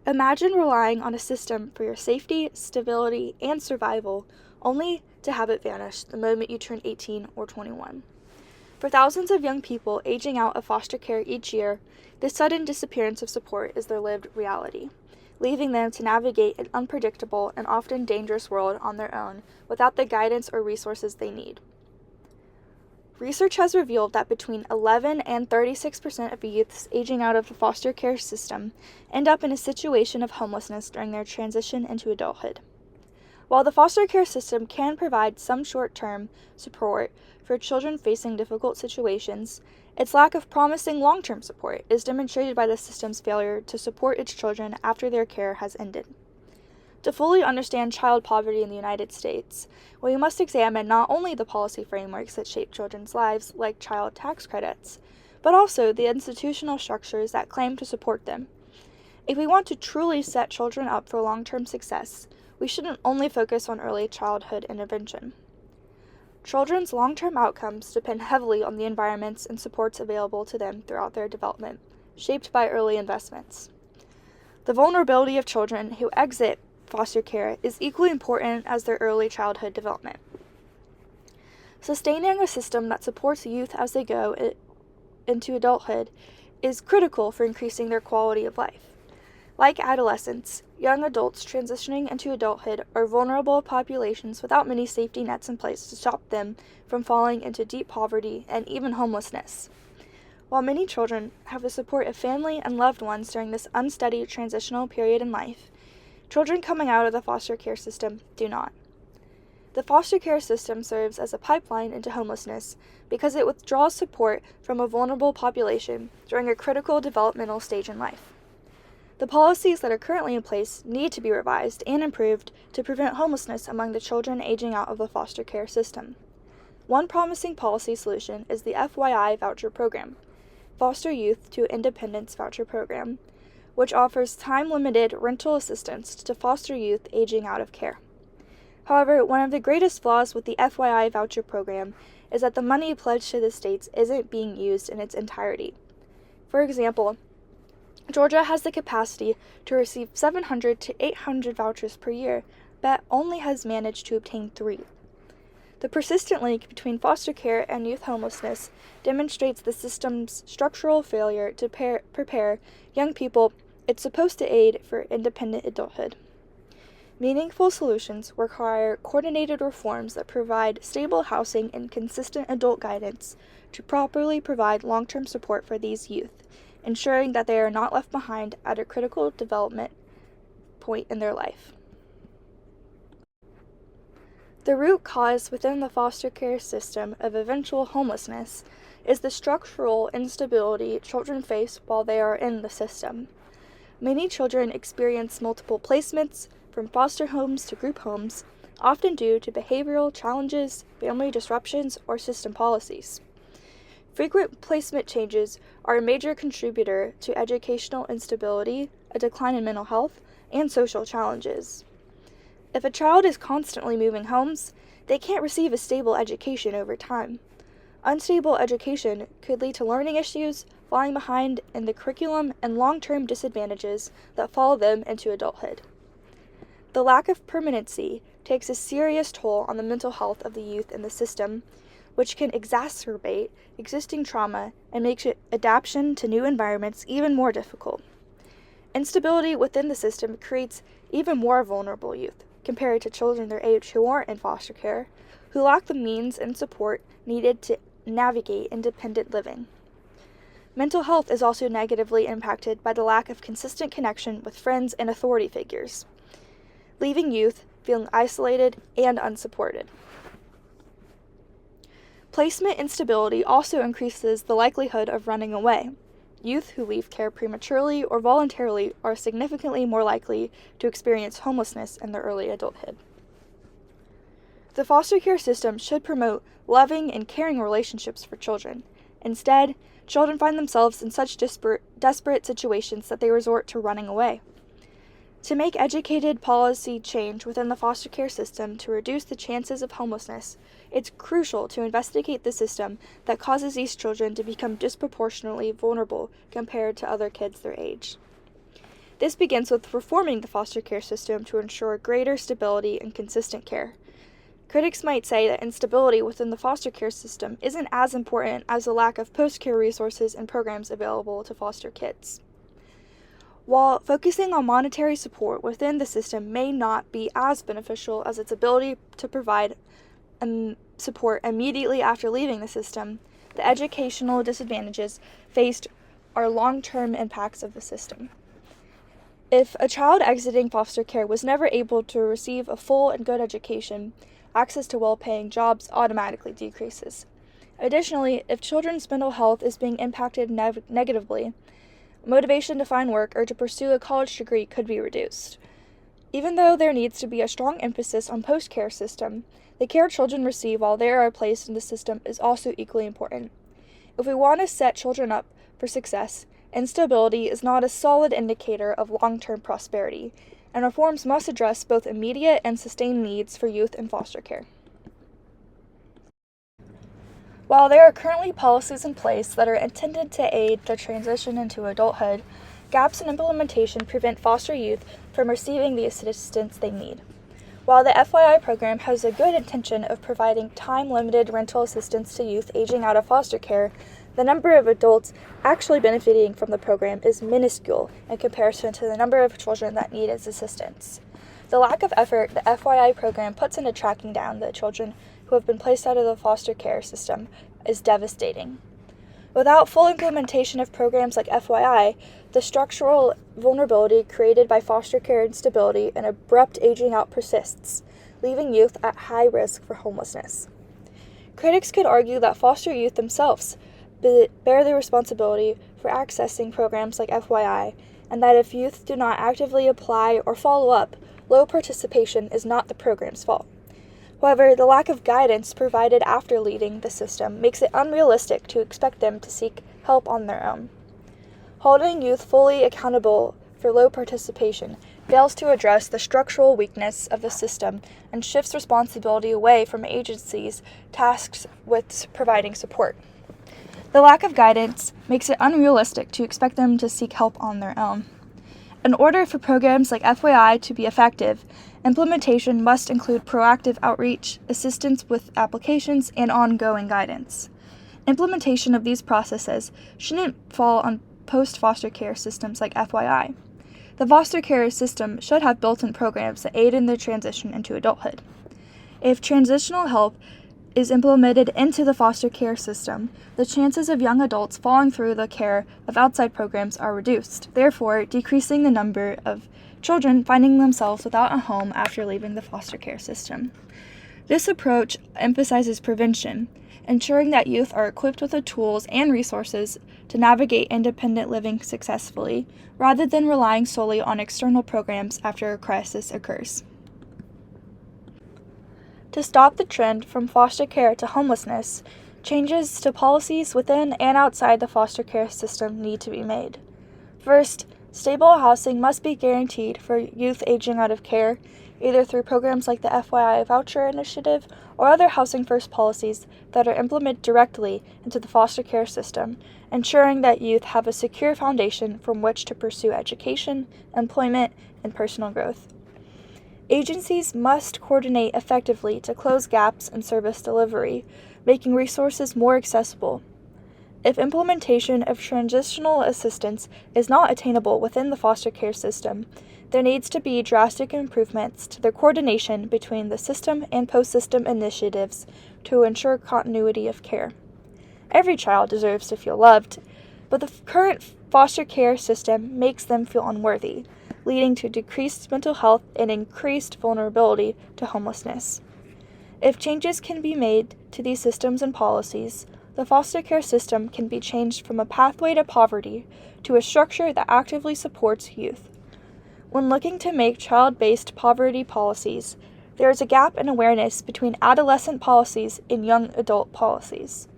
Imagine relying on a system for your safety, stability, and survival, only to have it vanish the moment you turn 18 or 21. For thousands of young people aging out of foster care each year, this sudden disappearance of support is their lived reality, leaving them to navigate an unpredictable and often dangerous world on their own without the guidance or resources they need. Research has revealed that between 11 and 36% of youths aging out of the foster care system end up in a situation of homelessness during their transition into adulthood. While the foster care system can provide some short-term support for children facing difficult situations, its lack of promising long-term support is demonstrated by the system's failure to support its children after their care has ended. To fully understand child poverty in the United States, we must examine not only the policy frameworks that shape children's lives, like child tax credits, but also the institutional structures that claim to support them. If we want to truly set children up for long-term success, we shouldn't only focus on early childhood intervention. Children's long-term outcomes depend heavily on the environments and supports available to them throughout their development, shaped by early investments. The vulnerability of children who exit foster care is equally important as their early childhood development. Sustaining a system that supports youth as they go into adulthood is critical for increasing their quality of life. Like adolescents, young adults transitioning into adulthood are vulnerable populations without many safety nets in place to stop them from falling into deep poverty and even homelessness. While many children have the support of family and loved ones during this unsteady transitional period in life, children coming out of the foster care system do not. The foster care system serves as a pipeline into homelessness because it withdraws support from a vulnerable population during a critical developmental stage in life. The policies that are currently in place need to be revised and improved to prevent homelessness among the children aging out of the foster care system. One promising policy solution is the FYI voucher program, Foster Youth to Independence Voucher Program, which offers time-limited rental assistance to foster youth aging out of care. However, one of the greatest flaws with the FYI voucher program is that the money pledged to the states isn't being used in its entirety. For example, Georgia has the capacity to receive 700 to 800 vouchers per year, but only has managed to obtain 3. The persistent link between foster care and youth homelessness demonstrates the system's structural failure to prepare young people it's supposed to aid for independent adulthood. Meaningful solutions require coordinated reforms that provide stable housing and consistent adult guidance to properly provide long-term support for these youth, ensuring that they are not left behind at a critical development point in their life. The root cause within the foster care system of eventual homelessness is the structural instability children face while they are in the system. Many children experience multiple placements, from foster homes to group homes, often due to behavioral challenges, family disruptions, or system policies. Frequent placement changes are a major contributor to educational instability, a decline in mental health, and social challenges. If a child is constantly moving homes, they can't receive a stable education over time. Unstable education could lead to learning issues, falling behind in the curriculum, and long-term disadvantages that follow them into adulthood. The lack of permanency takes a serious toll on the mental health of the youth in the system, which can exacerbate existing trauma and makes adaptation to new environments even more difficult. Instability within the system creates even more vulnerable youth, compared to children their age who aren't in foster care, who lack the means and support needed to navigate independent living. Mental health is also negatively impacted by the lack of consistent connection with friends and authority figures, leaving youth feeling isolated and unsupported. Placement instability also increases the likelihood of running away. Youth who leave care prematurely or voluntarily are significantly more likely to experience homelessness in their early adulthood. The foster care system should promote loving and caring relationships for children. Instead, children find themselves in such desperate situations that they resort to running away. To make educated policy change within the foster care system to reduce the chances of homelessness, it's crucial to investigate the system that causes these children to become disproportionately vulnerable compared to other kids their age. This begins with reforming the foster care system to ensure greater stability and consistent care. Critics might say that instability within the foster care system isn't as important as the lack of post-care resources and programs available to foster kids. While focusing on monetary support within the system may not be as beneficial as its ability to provide support immediately after leaving the system, the educational disadvantages faced are long-term impacts of the system. If a child exiting foster care was never able to receive a full and good education, access to well-paying jobs automatically decreases. Additionally, if children's mental health is being impacted negatively, motivation to find work or to pursue a college degree could be reduced. Even though there needs to be a strong emphasis on post-care system, the care children receive while they are placed in the system is also equally important. If we want to set children up for success, instability is not a solid indicator of long-term prosperity, and reforms must address both immediate and sustained needs for youth in foster care. While there are currently policies in place that are intended to aid the transition into adulthood, gaps in implementation prevent foster youth from receiving the assistance they need. While the FYI program has a good intention of providing time-limited rental assistance to youth aging out of foster care, the number of adults actually benefiting from the program is minuscule in comparison to the number of children that need its assistance. The lack of effort the FYI program puts into tracking down the children who have been placed out of the foster care system is devastating. Without full implementation of programs like FYI, the structural vulnerability created by foster care instability and abrupt aging out persists, leaving youth at high risk for homelessness. Critics could argue that foster youth themselves bear the responsibility for accessing programs like FYI, and that if youth do not actively apply or follow up, low participation is not the program's fault. However, the lack of guidance provided after leaving the system makes it unrealistic to expect them to seek help on their own. Holding youth fully accountable for low participation fails to address the structural weakness of the system and shifts responsibility away from agencies tasked with providing support. The lack of guidance makes it unrealistic to expect them to seek help on their own. In order for programs like FYI to be effective, implementation must include proactive outreach, assistance with applications, and ongoing guidance. Implementation of these processes shouldn't fall on post-foster care systems like FYI. The foster care system should have built-in programs that aid in the transition into adulthood. If transitional help is implemented into the foster care system, the chances of young adults falling through the care of outside programs are reduced, therefore decreasing the number of children finding themselves without a home after leaving the foster care system. This approach emphasizes prevention, ensuring that youth are equipped with the tools and resources to navigate independent living successfully, rather than relying solely on external programs after a crisis occurs. To stop the trend from foster care to homelessness, changes to policies within and outside the foster care system need to be made. First, stable housing must be guaranteed for youth aging out of care, either through programs like the FYI Voucher Initiative or other Housing First policies that are implemented directly into the foster care system, ensuring that youth have a secure foundation from which to pursue education, employment, and personal growth. Agencies must coordinate effectively to close gaps in service delivery, making resources more accessible. If implementation of transitional assistance is not attainable within the foster care system, there needs to be drastic improvements to the coordination between the system and post-system initiatives to ensure continuity of care. Every child deserves to feel loved, but the current foster care system makes them feel unworthy, leading to decreased mental health and increased vulnerability to homelessness. If changes can be made to these systems and policies, the foster care system can be changed from a pathway to poverty to a structure that actively supports youth. When looking to make child-based poverty policies, there is a gap in awareness between adolescent policies and young adult policies.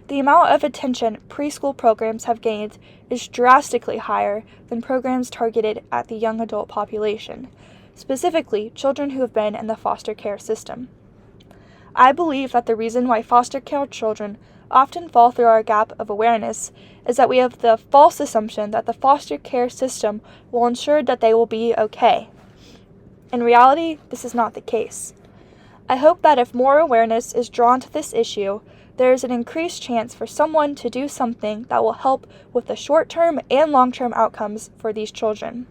The amount of attention preschool programs have gained is drastically higher than programs targeted at the young adult population, specifically children who have been in the foster care system. I believe that the reason why foster care children often fall through our gap of awareness is that we have the false assumption that the foster care system will ensure that they will be okay. In reality, this is not the case. I hope that if more awareness is drawn to this issue, there is an increased chance for someone to do something that will help with the short-term and long-term outcomes for these children.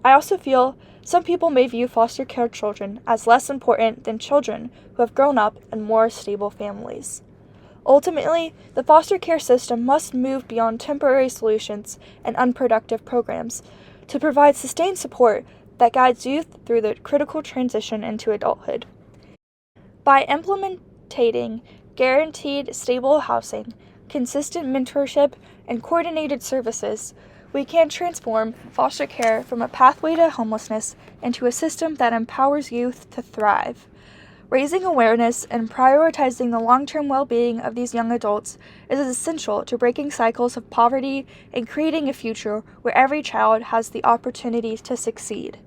I also feel some people may view foster care children as less important than children who have grown up in more stable families. Ultimately, the foster care system must move beyond temporary solutions and unproductive programs to provide sustained support that guides youth through the critical transition into adulthood. By implementing guaranteed stable housing, consistent mentorship, and coordinated services, we can transform foster care from a pathway to homelessness into a system that empowers youth to thrive. Raising awareness and prioritizing the long-term well-being of these young adults is essential to breaking cycles of poverty and creating a future where every child has the opportunity to succeed.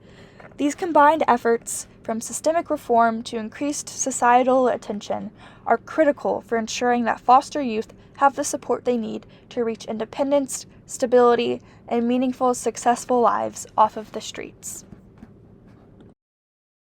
These combined efforts, from systemic reform to increased societal attention, are critical for ensuring that foster youth have the support they need to reach independence, stability, and meaningful, successful lives off of the streets.